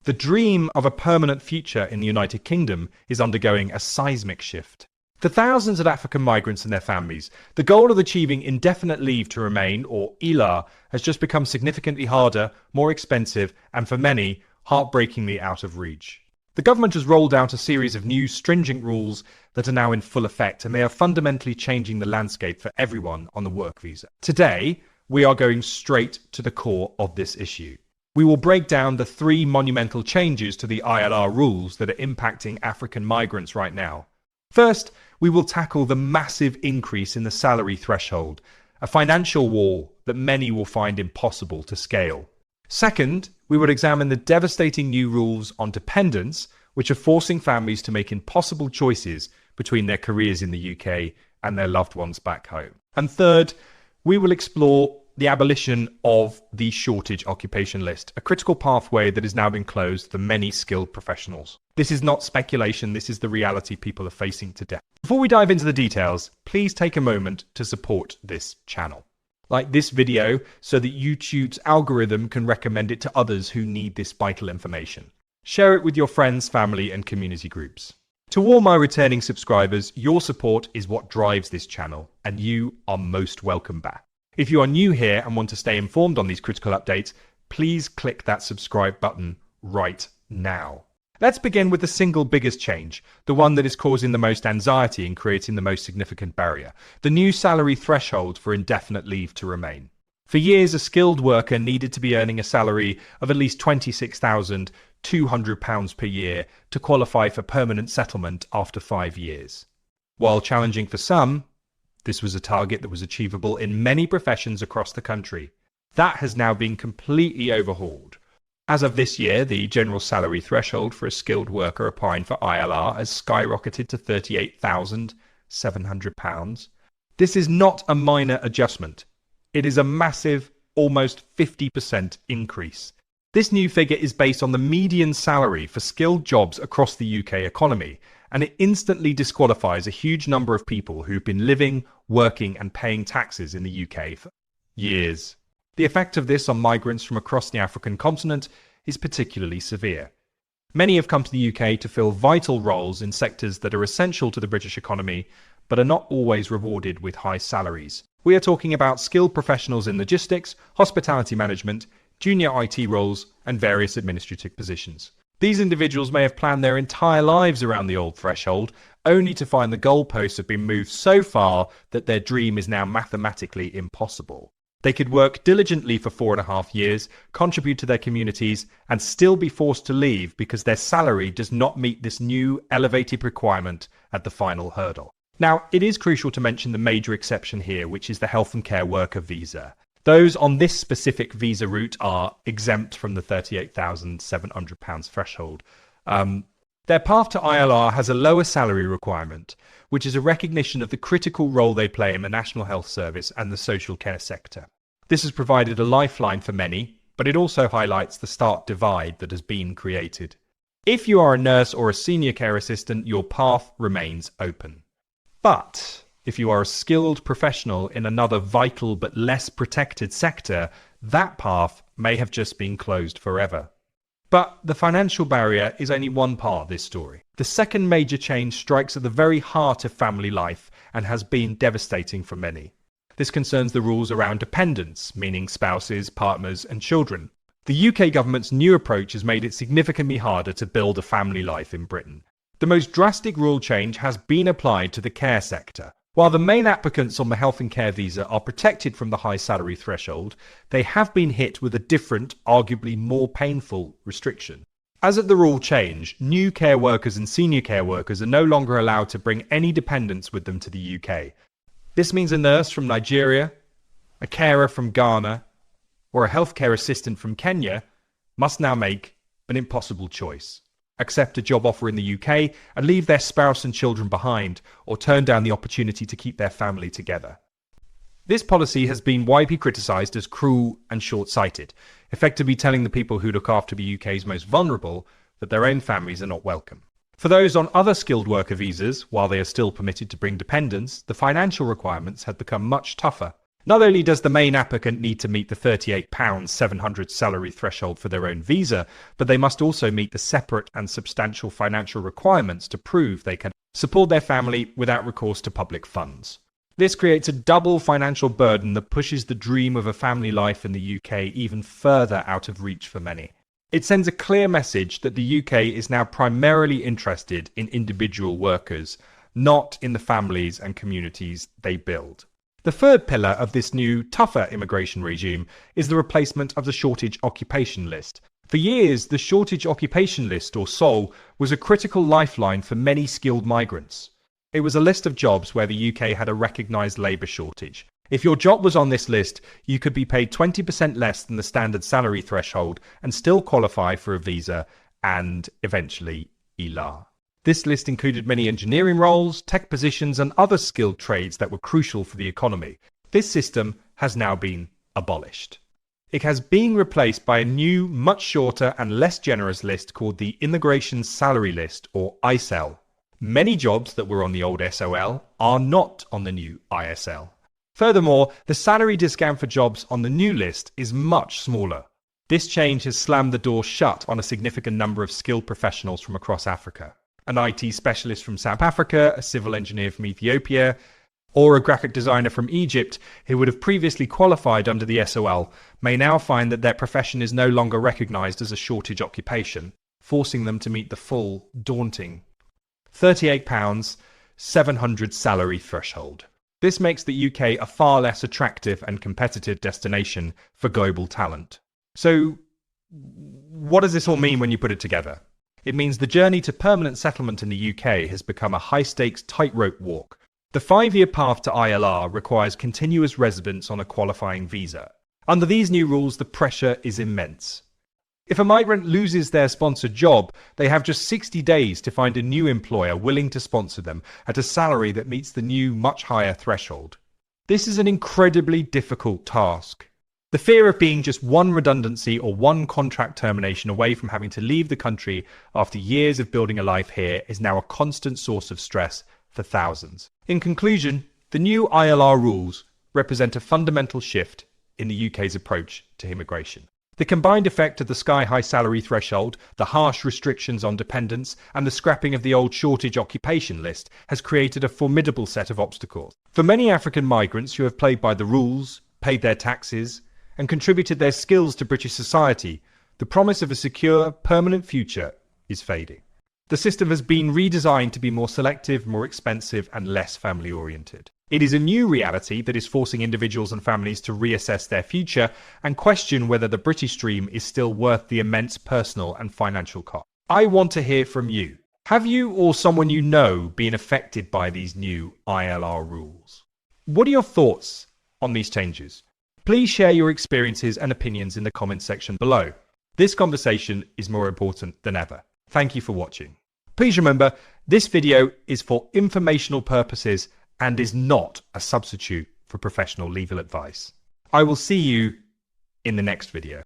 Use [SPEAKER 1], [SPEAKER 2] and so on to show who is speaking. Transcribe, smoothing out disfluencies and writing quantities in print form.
[SPEAKER 1] The dream of a permanent future in the United Kingdom is undergoing a seismic shift. For thousands of African migrants and their families, the goal of achieving indefinite leave to remain, or ILR, has just become significantly harder, more expensive, and for many, heartbreakingly out of reach. The government has rolled out a series of new stringent rules that are now in full effect, and they are fundamentally changing the landscape for everyone on the work visa. Today, we are going straight to the core of this issue. We will break down the three monumental changes to the ILR rules that are impacting African migrants right now. First, we will tackle the massive increase in the salary threshold, a financial wall that many will find impossible to scale. Second, we will examine the devastating new rules on dependents, which are forcing families to make impossible choices between their careers in the UK and their loved ones back home. And third, we will explore the abolition of the shortage occupation list, a critical pathway that has now been closed for many skilled professionals. This is not speculation, this is the reality people are facing today. Before we dive into the details, please take a moment to support this channel. Like this video so that YouTube's algorithm can recommend it to others who need this vital information. Share it with your friends, family, and community groups. To all my returning subscribers, your support is what drives this channel, and you are most welcome back. If you are new here and want to stay informed on these critical updates, please click that subscribe button right now. Let's begin with the single biggest change, the one that is causing the most anxiety and creating the most significant barrier, the new salary threshold for indefinite leave to remain. For years, a skilled worker needed to be earning a salary of at least £26,200 per year to qualify for permanent settlement after 5 years. While challenging for some, this was a target that was achievable in many professions across the country. That has now been completely overhauled. As of this year, the general salary threshold for a skilled worker applying for ILR has skyrocketed to £38,700. This is not a minor adjustment. It is a massive, almost 50% increase. This new figure is based on the median salary for skilled jobs across the UK economy, and it instantly disqualifies a huge number of people who've been living, working, and paying taxes in the UK for years. The effect of this on migrants from across the African continent is particularly severe. Many have come to the UK to fill vital roles in sectors that are essential to the British economy, but are not always rewarded with high salaries. We are talking about skilled professionals in logistics, hospitality management, junior IT roles, and various administrative positions. These individuals may have planned their entire lives around the old threshold, only to find the goalposts have been moved so far that their dream is now mathematically impossible. They could work diligently for 4.5 years, contribute to their communities, and still be forced to leave because their salary does not meet this new elevated requirement at the final hurdle. Now, it is crucial to mention the major exception here, which is the health and care worker visa. Those on this specific visa route are exempt from the £38,700 threshold. Their path to ILR has a lower salary requirement, which is a recognition of the critical role they play in the National Health Service and the social care sector. This has provided a lifeline for many, but it also highlights the stark divide that has been created. If you are a nurse or a senior care assistant, your path remains open. But if you are a skilled professional in another vital but less protected sector, that path may have just been closed forever. But the financial barrier is only one part of this story. The second major change strikes at the very heart of family life and has been devastating for many. This concerns the rules around dependents, meaning spouses, partners, and children. The UK government's new approach has made it significantly harder to build a family life in Britain. The most drastic rule change has been applied to the care sector. While the main applicants on the health and care visa are protected from the high salary threshold, they have been hit with a different, arguably more painful restriction. As at the rule change, new care workers and senior care workers are no longer allowed to bring any dependents with them to the UK. This means a nurse from Nigeria, a carer from Ghana, or a healthcare assistant from Kenya must now make an impossible choice. Accept a job offer in the UK and leave their spouse and children behind, or turn down the opportunity to keep their family together. This policy has been widely criticised as cruel and short-sighted, effectively telling the people who look after the UK's most vulnerable that their own families are not welcome. For those on other skilled worker visas, while they are still permitted to bring dependents, the financial requirements have become much tougher. Not only does the main applicant need to meet the £38,700 salary threshold for their own visa, but they must also meet the separate and substantial financial requirements to prove they can support their family without recourse to public funds. This creates a double financial burden that pushes the dream of a family life in the UK even further out of reach for many. It sends a clear message that the UK is now primarily interested in individual workers, not in the families and communities they build. The third pillar of this new, tougher immigration regime is the replacement of the Shortage Occupation List. For years, the Shortage Occupation List, or SOL, was a critical lifeline for many skilled migrants. It was a list of jobs where the UK had a recognised labour shortage. If your job was on this list, you could be paid 20% less than the standard salary threshold and still qualify for a visa and, eventually, ILR. This list included many engineering roles, tech positions, and other skilled trades that were crucial for the economy. This system has now been abolished. It has been replaced by a new, much shorter and less generous list called the Immigration Salary List, or ISL. Many jobs that were on the old SOL are not on the new ISL. Furthermore, the salary discount for jobs on the new list is much smaller. This change has slammed the door shut on a significant number of skilled professionals from across Africa. An IT specialist from South Africa, a civil engineer from Ethiopia, or a graphic designer from Egypt who would have previously qualified under the SOL may now find that their profession is no longer recognised as a shortage occupation, forcing them to meet the full, daunting £38,700 salary threshold. This makes the UK a far less attractive and competitive destination for global talent. So, what does this all mean when you put it together? It means the journey to permanent settlement in the UK has become a high-stakes tightrope walk. The 5-year path to ILR requires continuous residence on a qualifying visa. Under these new rules, the pressure is immense. If a migrant loses their sponsored job, they have just 60 days to find a new employer willing to sponsor them at a salary that meets the new, much higher threshold. This is an incredibly difficult task. The fear of being just one redundancy or one contract termination away from having to leave the country after years of building a life here is now a constant source of stress for thousands. In conclusion, the new ILR rules represent a fundamental shift in the UK's approach to immigration. The combined effect of the sky-high salary threshold, the harsh restrictions on dependents, and the scrapping of the old shortage occupation list has created a formidable set of obstacles. For many African migrants who have played by the rules, paid their taxes, and contributed their skills to British society, the promise of a secure, permanent future is fading. The system has been redesigned to be more selective, more expensive, and less family-oriented. It is a new reality that is forcing individuals and families to reassess their future and question whether the British dream is still worth the immense personal and financial cost. I want to hear from you. Have you or someone you know been affected by these new ILR rules? What are your thoughts on these changes? Please share your experiences and opinions in the comments section below. This conversation is more important than ever. Thank you for watching. Please remember, this video is for informational purposes and is not a substitute for professional legal advice. I will see you in the next video.